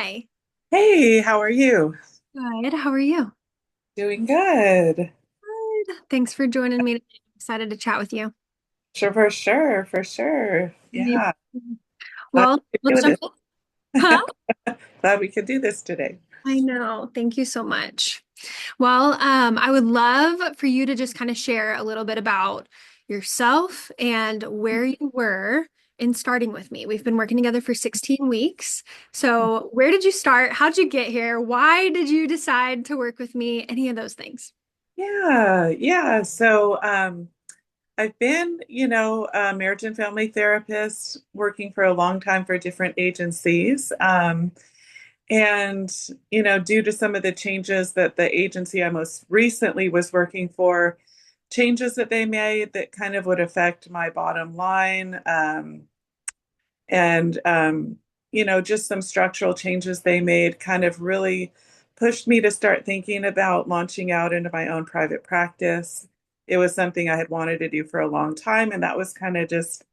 Hi. Hey, how are you? Good. How are you? Doing good. Good. Thanks for joining me today. I'm excited to chat with you. Sure, for sure, for sure. Yep. Yeah, glad Well, we let's could do jump in. Huh? this. Glad we could do this today. I know. Thank you so much. Well, I would love for you to just kind of share a little bit about yourself and where you were in starting with me. We've been working together for 16 weeks. So, where did you start? How'd you get here? Why did you decide to work with me? Any of those things. Yeah. So, I've been, a marriage and family therapist working for a long time for different agencies. And, due to some of the changes that the agency I most recently was working for, changes that they made that kind of would affect my bottom line. And just some structural changes they made kind of really pushed me to start thinking about launching out into my own private practice. It was something I had wanted to do for a long time, and that was kind of just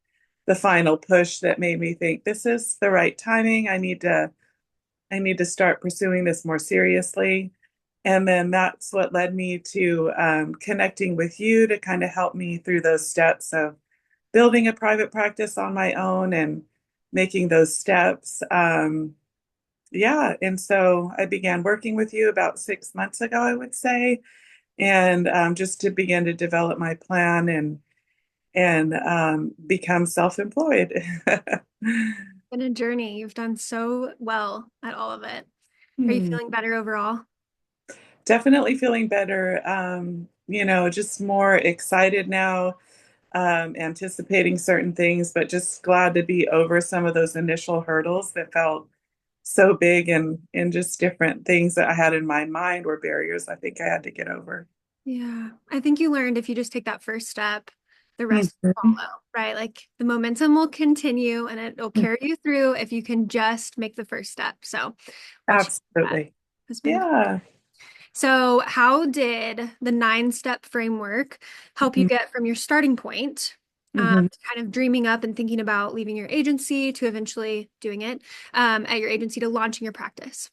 the final push that made me think this is the right timing. I need to start pursuing this more seriously. And then that's what led me to connecting with you to kind of help me through those steps of building a private practice on my own and making those steps. Yeah, and so I began working with you about 6 months ago, I would say, and just to begin to develop my plan and become self-employed. Been a journey. You've done so well at all of it. Are you Hmm. feeling better overall? Definitely feeling better. Just more excited now, anticipating certain things, but just glad to be over some of those initial hurdles that felt so big and just different things that I had in my mind were barriers I think I had to get over. Yeah, I think you learned if you just take that first step, the rest will Mhm. follow, right? Like the momentum will continue and it'll carry you through if you can just make the first step. So, watching that Absolutely. has been. Yeah. So, how did the 9 step framework help you Mhm. get from your starting point, Mhm. to kind of dreaming up and thinking about leaving your agency to eventually doing it, at your agency to launching your practice?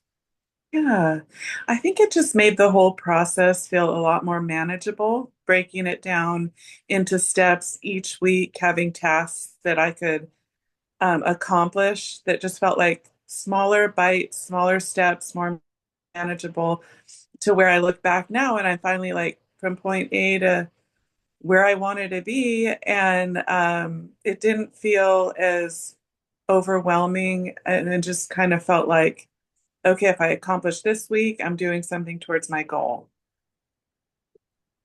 Yeah. I think it just made the whole process feel a lot more manageable, breaking it down into steps each week, having tasks that I could accomplish that just felt like smaller bites, smaller steps, more manageable to where I look back now and I'm finally like from point A to where I wanted to be. And it didn't feel as overwhelming. And it just kind of felt like, okay, if I accomplish this week, I'm doing something towards my goal.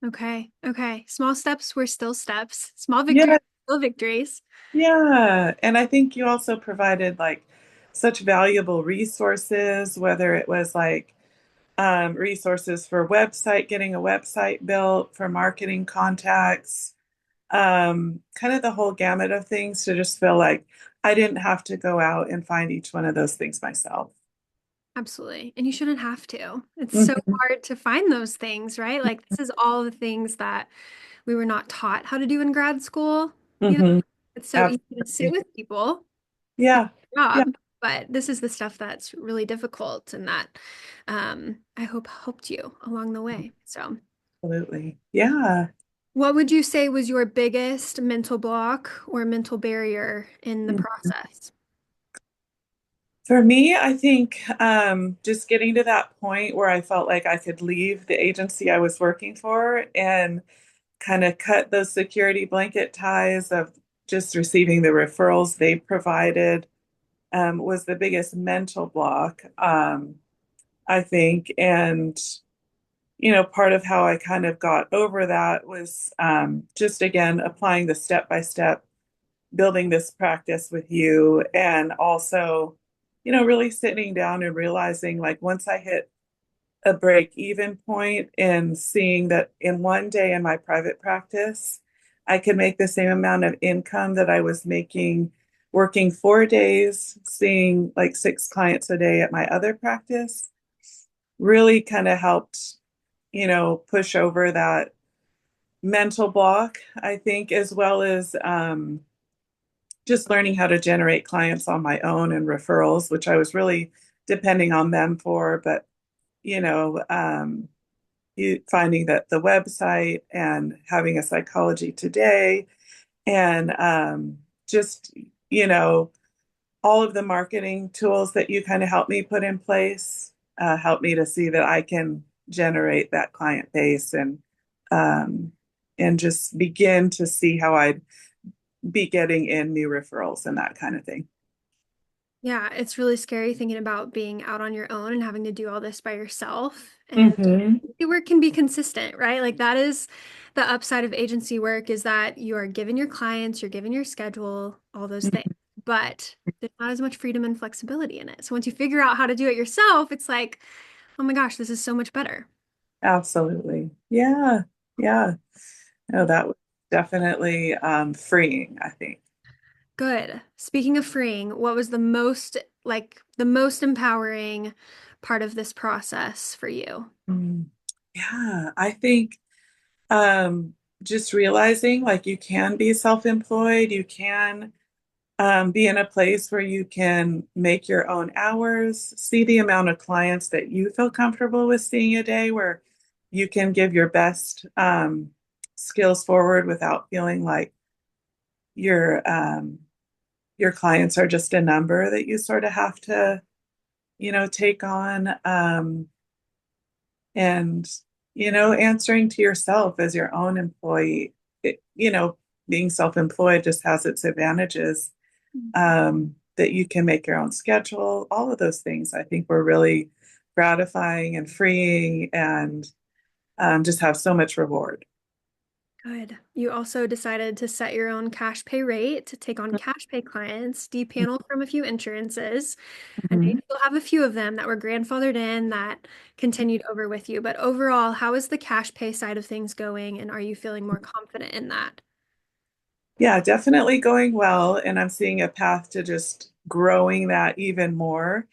Okay. Okay. Small steps were still steps. Small victories, Yeah, still victories. yeah. And I think you also provided like such valuable resources, whether it was like resources for website, getting a website built, for marketing contacts, kind of the whole gamut of things to just feel like I didn't have to go out and find each one of those things myself. Absolutely. And you shouldn't have to. It's so Mhm. hard to find those things, right? Like this is all the things that we were not taught how to do in grad school. You know, Hmm. it's so easy to sit Absolutely. with people, Yeah. Yeah, job, but this is the stuff that's really difficult and that I hope helped you along the way. So, absolutely. Yeah. what would you say was your biggest mental block or mental barrier in the Mhm. process? For me, I think just getting to that point where I felt like I could leave the agency I was working for and kind of cut those security blanket ties of just receiving the referrals they provided was the biggest mental block, I think. And, part of how I kind of got over that was just, again, applying the step by step, building this practice with you. And also, really sitting down and realizing like once I hit a break even point and seeing that in one day in my private practice, I could make the same amount of income that I was making working 4 days, seeing like 6 clients a day at my other practice, really kind of helped, push over that mental block, I think, as well as just learning how to generate clients on my own and referrals, which I was really depending on them for, but you know, you finding that the website and having a psychology today and just, you know, all of the marketing tools that you kind of help me put in place, help me to see that I can generate that client base um, and just begin to see how I'd be getting in new referrals and that kind of thing. Yeah, it's really scary thinking about being out on your own and having to do all this by yourself. And Hmm. the work can be consistent, right? Like that is the upside of agency work is that you are given your clients, you're given your schedule, all those things. But there's not as much freedom and flexibility in it. So once you figure out how to do it yourself, it's like, oh my gosh, this is so much better. Absolutely. Yeah. Yeah. No, that was definitely freeing, I think. Good. Speaking of freeing, what was the most empowering part of this process for you? Mm. Yeah, I think um, just realizing like you can be self-employed, you can be in a place where you can make your own hours, see the amount of clients that you feel comfortable with seeing a day, where you can give your best skills forward without feeling like your your clients are just a number that you sort of have to, you know, take on. And you know, answering to yourself as your own employee, you know, being self-employed just has its advantages, that you can make your own schedule. All of those things I think were really gratifying and freeing and just have so much reward. Good. You also decided to set your own cash pay rate to take on cash pay clients, depanel from a few insurances. And you Mhm. still have a few of them that were grandfathered in that continued over with you. But overall, how is the cash pay side of things going? And are you feeling more confident in that? Yeah, definitely going well, and I'm seeing a path to just growing that even more.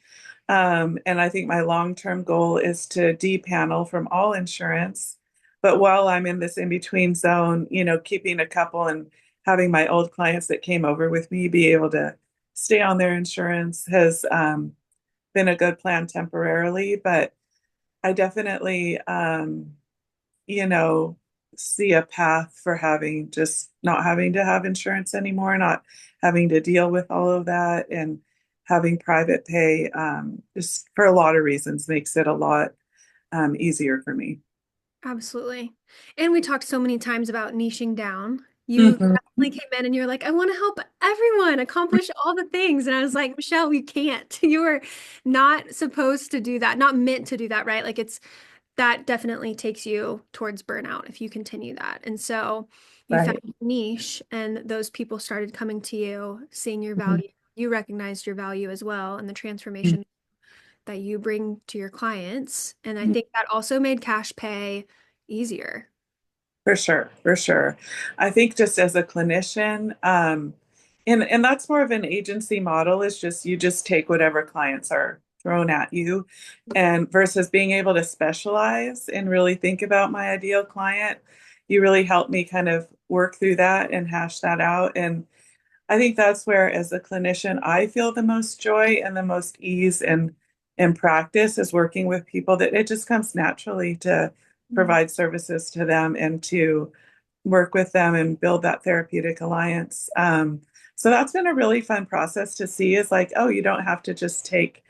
And I think my long-term goal is to depanel from all insurance. But while I'm in this in-between zone, you know, keeping a couple and having my old clients that came over with me be able to stay on their insurance has been a good plan temporarily. But I definitely, you know, see a path for having just not having to have insurance anymore, not having to deal with all of that, and having private pay, just for a lot of reasons, makes it a lot easier for me. Absolutely. And we talked so many times about niching down. You Mhm. definitely came in and you're like, I want to help everyone accomplish all the things. And I was like, Michelle, you can't. You are not supposed to do that, not meant to do that, right? Like it's that definitely takes you towards burnout if you continue that. And so you found Right. a niche and those people started coming to you, seeing your Mhm. value. You recognized your value as well and the transformation that you bring to your clients. And I think that also made cash pay easier. For sure, for sure. I think just as a clinician, and that's more of an agency model, is just you just take whatever clients are thrown at you, and versus being able to specialize and really think about my ideal client, you really help me kind of work through that and hash that out. And I think that's where, as a clinician, I feel the most joy and the most ease in practice is working with people that it just comes naturally to Mm. provide services to them and to work with them and build that therapeutic alliance. So that's been a really fun process to see is like, oh, you don't have to just take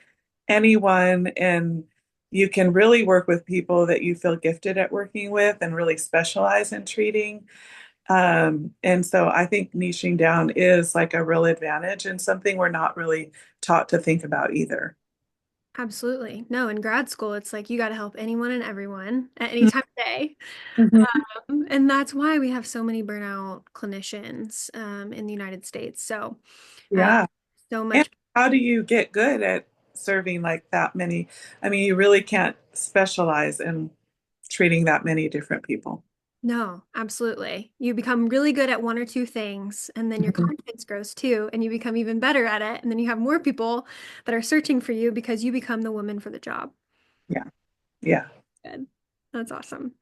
anyone, and you can really work with people that you feel gifted at working with and really specialize in treating. And so I think niching down is like a real advantage and something we're not really taught to think about either. Absolutely. No, in grad school, it's like you got to help anyone and everyone at any time of day. Mhm. And that's why we have so many burnout clinicians in the United States. So, uh, Yeah. so And much. how do you get good at serving like that many? I mean, you really can't specialize in treating that many different people. No, absolutely. You become really good at one or two things, and then your Mhm. confidence grows too, and you become even better at it. And then you have more people that are searching for you because you become the woman for the job. Yeah. Yeah. Good. That's awesome.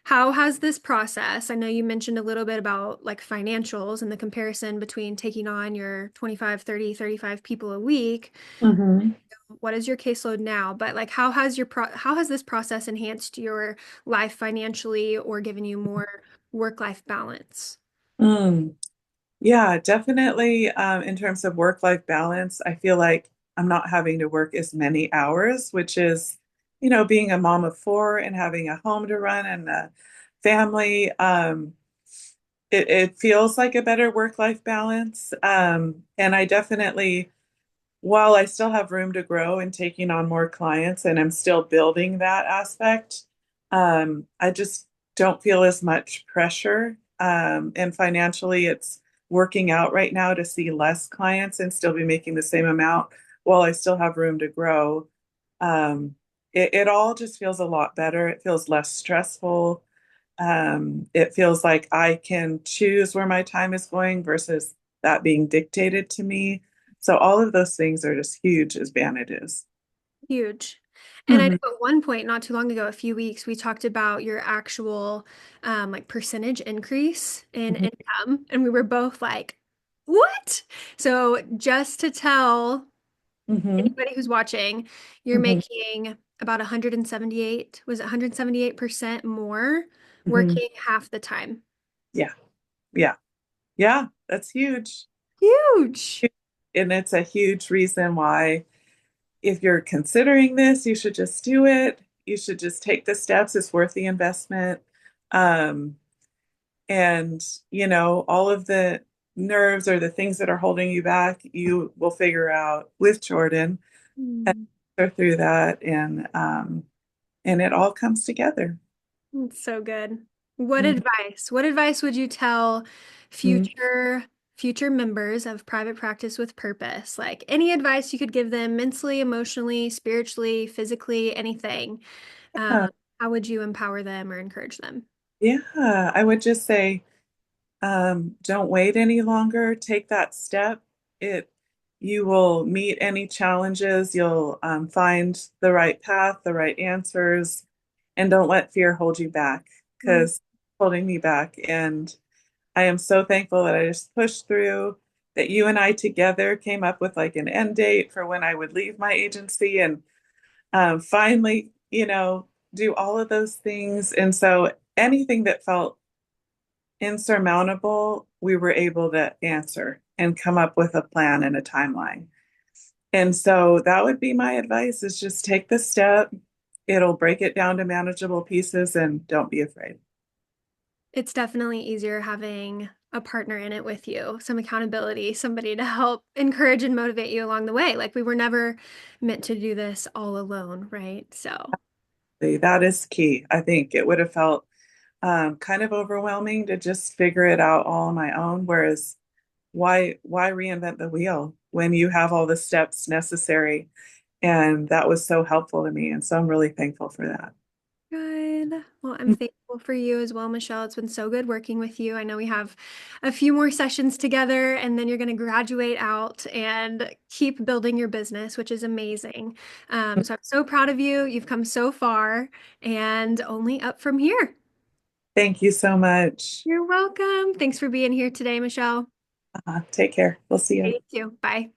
How has this process, I know you mentioned a little bit about like financials and the comparison between taking on your 25, 30, 35 people a week. Hmm. What is your caseload now? But like how has this process enhanced your life financially or given you more work-life balance? Mm. Yeah, definitely. In terms of work-life balance, I feel like I'm not having to work as many hours, which is, being a mom of four and having a home to run and a family. It feels like a better work-life balance. And I definitely, while I still have room to grow and taking on more clients, and I'm still building that aspect, I just don't feel as much pressure. And financially, it's working out right now to see less clients and still be making the same amount while I still have room to grow. Um, it all just feels a lot better. It feels less stressful. It feels like I can choose where my time is going versus that being dictated to me. So all of those things are just huge advantages. Huge. And I Hmm. know at one point, not too long ago, a few weeks, we talked about your actual like percentage increase in Hmm. income, and we were both like, "What?" So just to tell Hmm. anybody who's watching, you're Hmm. making about 178, was it 178% more Hmm. working half the time? Yeah, yeah, yeah. That's huge. Huge. And it's a huge reason why, if you're considering this, you should just do it. You should just take the steps. It's worth the investment. Um, and, all of the nerves or the things that are holding you back, you will figure out with Jordan and Mm. go through that. And it all comes together. It's so good. What Mhm. advice? What advice would you tell future future members of private practice with purpose? Like any advice you could give them mentally, emotionally, spiritually, physically, anything. Yeah, How would you empower them or encourage them? yeah. I would just say, don't wait any longer. Take that step. It You will meet any challenges. You'll find the right path, the right answers, and don't let fear hold you back Mm. because holding me back. And I am so thankful that I just pushed through, that you and I together came up with like an end date for when I would leave my agency and finally, do all of those things. And so anything that felt insurmountable, we were able to answer and come up with a plan and a timeline. And so that would be my advice is just take the step. It'll break it down to manageable pieces and don't be afraid. It's definitely easier having a partner in it with you, some accountability, somebody to help encourage and motivate you along the way. Like we were never meant to do this all alone, right? So. That is key. I think it would have felt kind of overwhelming to just figure it out all on my own. Whereas why reinvent the wheel when you have all the steps necessary? And that was so helpful to me. And so I'm really thankful for that. Good. Well, I'm thankful for you as well, Michelle. It's been so good working with you. I know we have a few more sessions together, and then you're going to graduate out and keep building your business, which is amazing. So I'm so proud of you. You've come so far and only up from here. Thank you so much. You're welcome. Thanks for being here today, Michelle. Take care. We'll see you. Thank you. Bye.